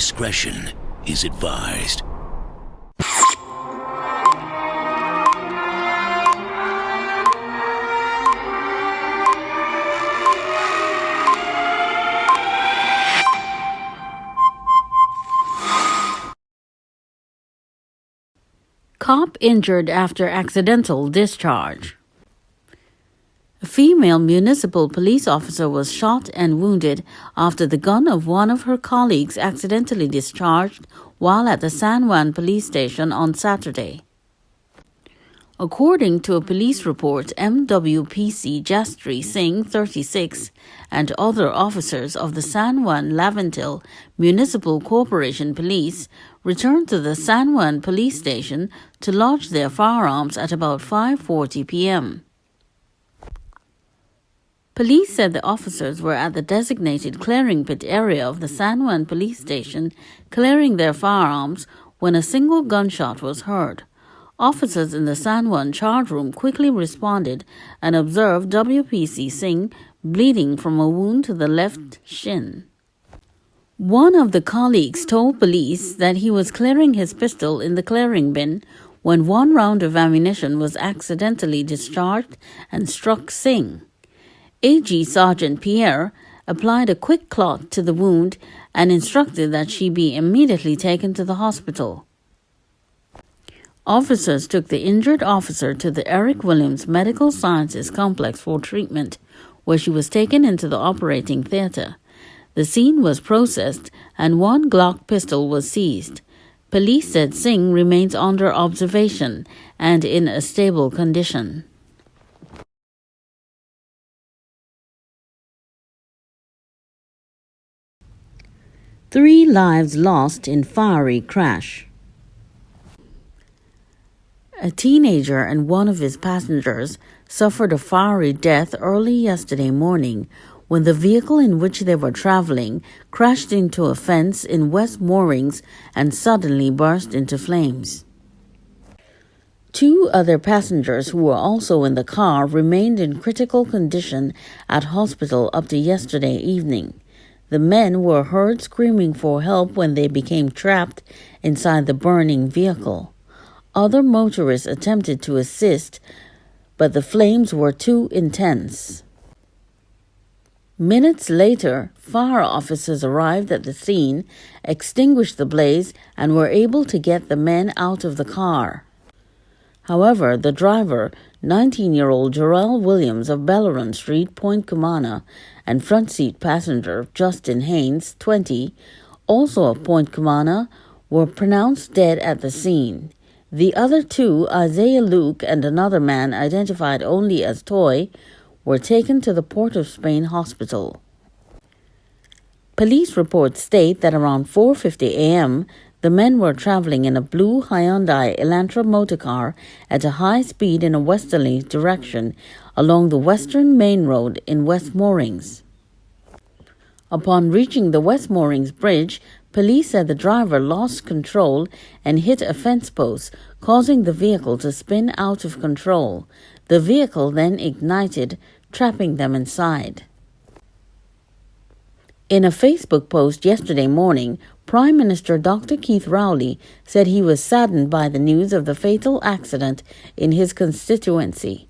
discretion is advised. Cop injured after accidental discharge. A female municipal police officer was shot and wounded after the gun of one of her colleagues accidentally discharged while at the San Juan police station on Saturday. According to a police report, MWPC Jastri Singh, 36, and other officers of the San Juan Laventil Municipal Corporation Police returned to the San Juan police station to lodge their firearms at about 5:40 p.m. Police said the officers were at the designated clearing pit area of the San Juan police station clearing their firearms when a single gunshot was heard. Officers in the San Juan charge room quickly responded and observed WPC Singh bleeding from a wound to the left shin. One of the colleagues told police that he was clearing his pistol in the clearing bin when one round of ammunition was accidentally discharged and struck Singh. AG Sergeant Pierre applied a quick clot to the wound and instructed that she be immediately taken to the hospital. Officers took the injured officer to the Eric Williams Medical Sciences Complex for treatment, where she was taken into the operating theater. The scene was processed and one Glock pistol was seized. Police said Singh remains under observation and in a stable condition. Three lives lost in fiery crash. A teenager and one of his passengers suffered a fiery death early yesterday morning when the vehicle in which they were traveling crashed into a fence in West Moorings and suddenly burst into flames. Two other passengers who were also in the car remained in critical condition at hospital up to yesterday evening. The men were heard screaming for help when they became trapped inside the burning vehicle. Other motorists attempted to assist, but the flames were too intense. Minutes later, fire officers arrived at the scene, extinguished the blaze, and were able to get the men out of the car. However, the driver, 19-year-old Jarrell Williams of Bellerin Street, Point Cumana, and front seat passenger Justin Haynes, 20, also of Point Cumana, were pronounced dead at the scene. The other two, Isaiah Luke and another man identified only as Toy, were taken to the Port of Spain hospital. Police reports state that around 4:50 a.m., the men were traveling in a blue Hyundai Elantra motorcar at a high speed in a westerly direction along the Western Main Road in West Moorings. Upon reaching the West Moorings Bridge, police said the driver lost control and hit a fence post, causing the vehicle to spin out of control. The vehicle then ignited, trapping them inside. In a Facebook post yesterday morning, Prime Minister Dr. Keith Rowley said he was saddened by the news of the fatal accident in his constituency.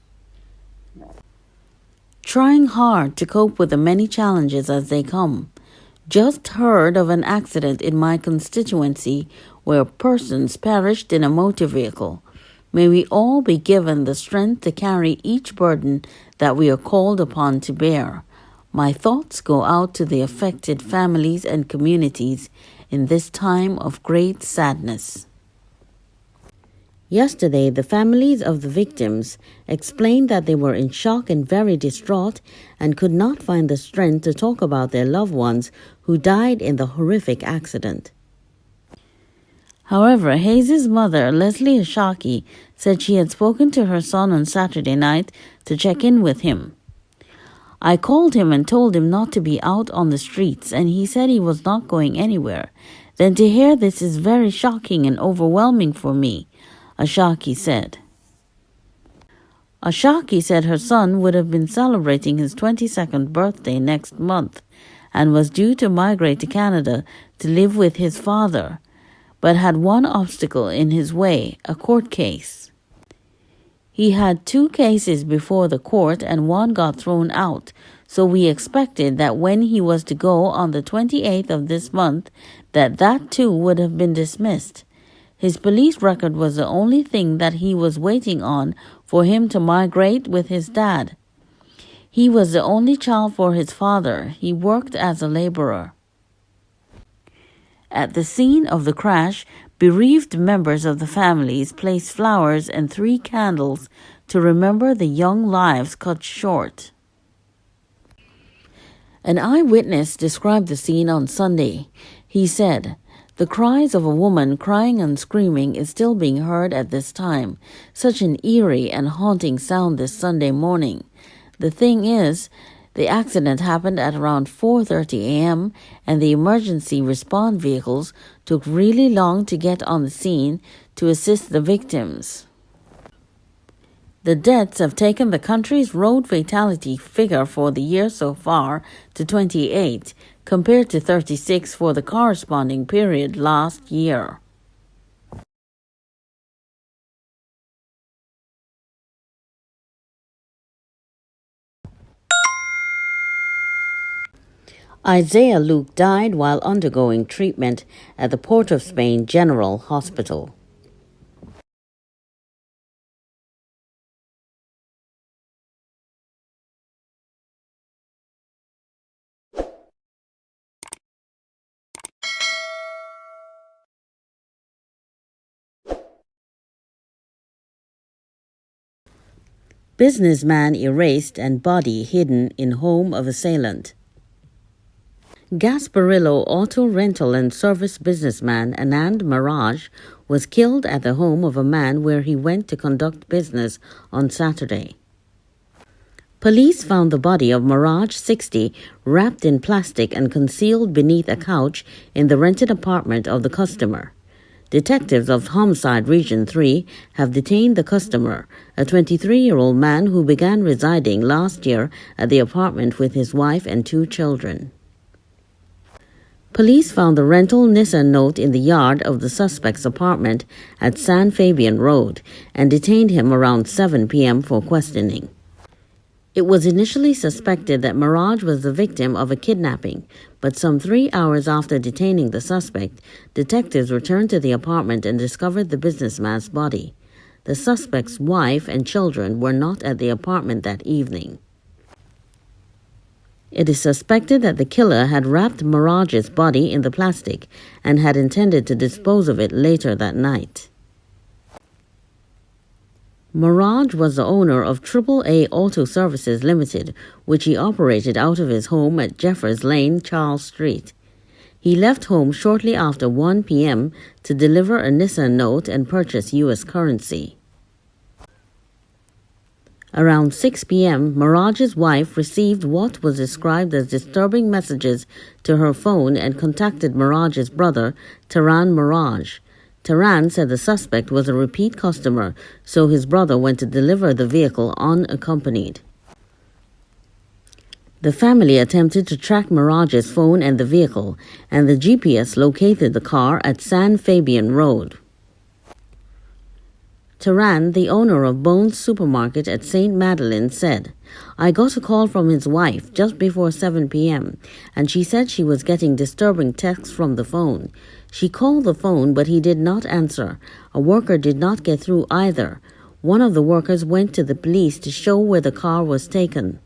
Trying hard to cope with the many challenges as they come. Just heard of an accident in my constituency where persons perished in a motor vehicle. May we all be given the strength to carry each burden that we are called upon to bear. My thoughts go out to the affected families and communities in this time of great sadness. Yesterday, the families of the victims explained that they were in shock and very distraught and could not find the strength to talk about their loved ones who died in the horrific accident. However, Hayes' mother, Leslie Ashaki, said she had spoken to her son on Saturday night to check in with him. I called him and told him not to be out on the streets, and he said he was not going anywhere. Then to hear this is very shocking and overwhelming for me, Ashaki said. Ashaki said her son would have been celebrating his 22nd birthday next month and was due to migrate to Canada to live with his father, but had one obstacle in his way, a court case. He had 2 cases before the court and one got thrown out, so we expected that when he was to go on the 28th of this month, that too would have been dismissed. His police record was the only thing that he was waiting on for him to migrate with his dad. He was the only child for his father. He worked as a laborer. At the scene of the crash, bereaved members of the families placed flowers and 3 candles to remember the young lives cut short. An eyewitness described the scene on Sunday. He said, "The cries of a woman crying and screaming is still being heard at this time. Such an eerie and haunting sound this Sunday morning. The thing is, the accident happened at around 4:30 a.m. and the emergency response vehicles took really long to get on the scene to assist the victims." The deaths have taken the country's road fatality figure for the year so far to 28, compared to 36 for the corresponding period last year. Isaiah Luke died while undergoing treatment at the Port of Spain General Hospital. Businessman erased and body hidden in home of assailant. Gasparillo auto rental and service businessman Anand Maharaj was killed at the home of a man where he went to conduct business on Saturday. Police found the body of Maharaj, 60, wrapped in plastic and concealed beneath a couch in the rented apartment of the customer. Detectives of Homicide Region 3 have detained the customer, a 23-year-old man who began residing last year at the apartment with his wife and 2 children. Police found the rental Nissan note in the yard of the suspect's apartment at San Fabian Road and detained him around 7 p.m. for questioning. It was initially suspected that Maharaj was the victim of a kidnapping, but some 3 hours after detaining the suspect, detectives returned to the apartment and discovered the businessman's body. The suspect's wife and children were not at the apartment that evening. It is suspected that the killer had wrapped Maharaj's body in the plastic and had intended to dispose of it later that night. Maharaj was the owner of AAA Auto Services Limited, which he operated out of his home at Jeffers Lane, Charles Street. He left home shortly after 1 p.m. to deliver a Nissan note and purchase U.S. currency. Around 6 p.m., Maharaj's wife received what was described as disturbing messages to her phone and contacted Maharaj's brother, Taran Maharaj. Taran said the suspect was a repeat customer, so his brother went to deliver the vehicle unaccompanied. The family attempted to track Maharaj's phone and the vehicle, and the GPS located the car at San Fabian Road. Taran, the owner of Bones Supermarket at St. Madeleine, said, "I got a call from his wife just before 7 p.m., and she said she was getting disturbing texts from the phone. She called the phone, but he did not answer. A worker did not get through either. One of the workers went to the police to show where the car was taken."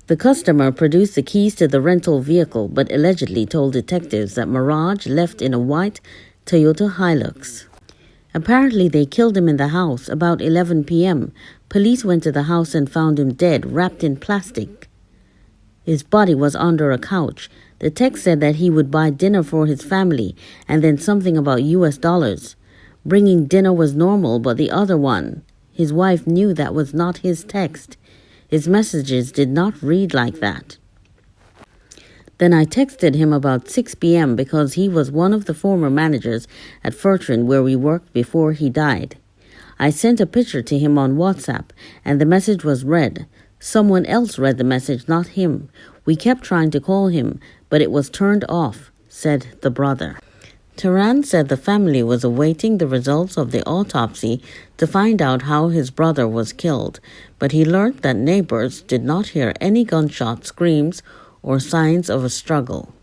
The customer produced the keys to the rental vehicle, but allegedly told detectives that Maharaj left in a white Toyota Hilux. Apparently, they killed him in the house about 11 p.m. Police went to the house and found him dead, wrapped in plastic. His body was under a couch. The text said that he would buy dinner for his family and then something about US dollars. Bringing dinner was normal, but the other one, his wife knew that was not his text. His messages did not read like that. Then I texted him about 6 p.m. because he was one of the former managers at Fortran where we worked before he died. I sent a picture to him on WhatsApp, and the message was read. Someone else read the message, not him. We kept trying to call him, but it was turned off. said the brother. Taran said the family was awaiting the results of the autopsy to find out how his brother was killed, but he learned that neighbors did not hear any gunshot screams or signs of a struggle.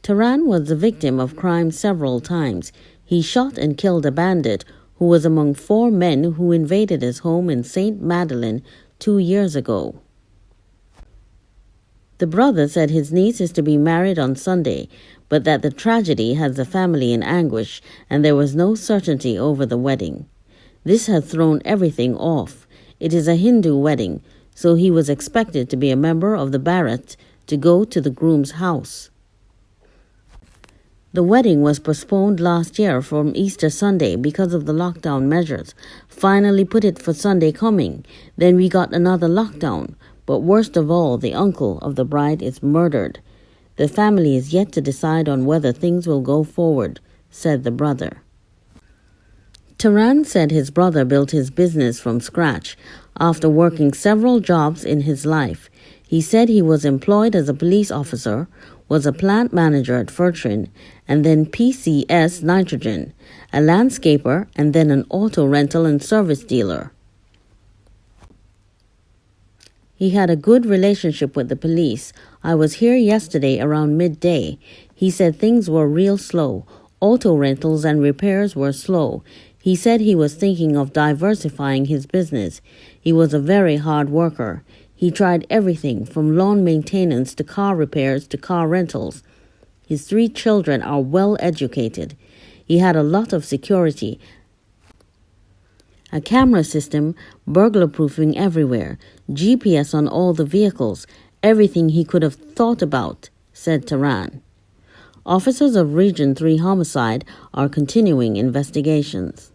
Taran was the victim of crime several times. He shot and killed a bandit who was among 4 men who invaded his home in St. Madeleine 2 years ago. The brother said his niece is to be married on Sunday, but that the tragedy has the family in anguish and there was no certainty over the wedding. This had thrown everything off. It is a Hindu wedding, so he was expected to be a member of the Bharat to go to the groom's house. The wedding was postponed last year from Easter Sunday because of the lockdown measures. Finally put it for Sunday coming. Then we got another lockdown. But worst of all, the uncle of the bride is murdered. The family is yet to decide on whether things will go forward, said the brother. Taran said his brother built his business from scratch after working several jobs in his life. He said he was employed as a police officer, was a plant manager at Fertrin, and then PCS Nitrogen, a landscaper, and then an auto rental and service dealer. He had a good relationship with the police. I was here yesterday around midday. He said things were real slow. Auto rentals and repairs were slow. He said he was thinking of diversifying his business. He was a very hard worker. He tried everything from lawn maintenance to car repairs to car rentals. His 3 children are well educated. He had a lot of security, a camera system, burglar-proofing everywhere, GPS on all the vehicles, everything he could have thought about, said Taran. Officers of Region 3 Homicide are continuing investigations.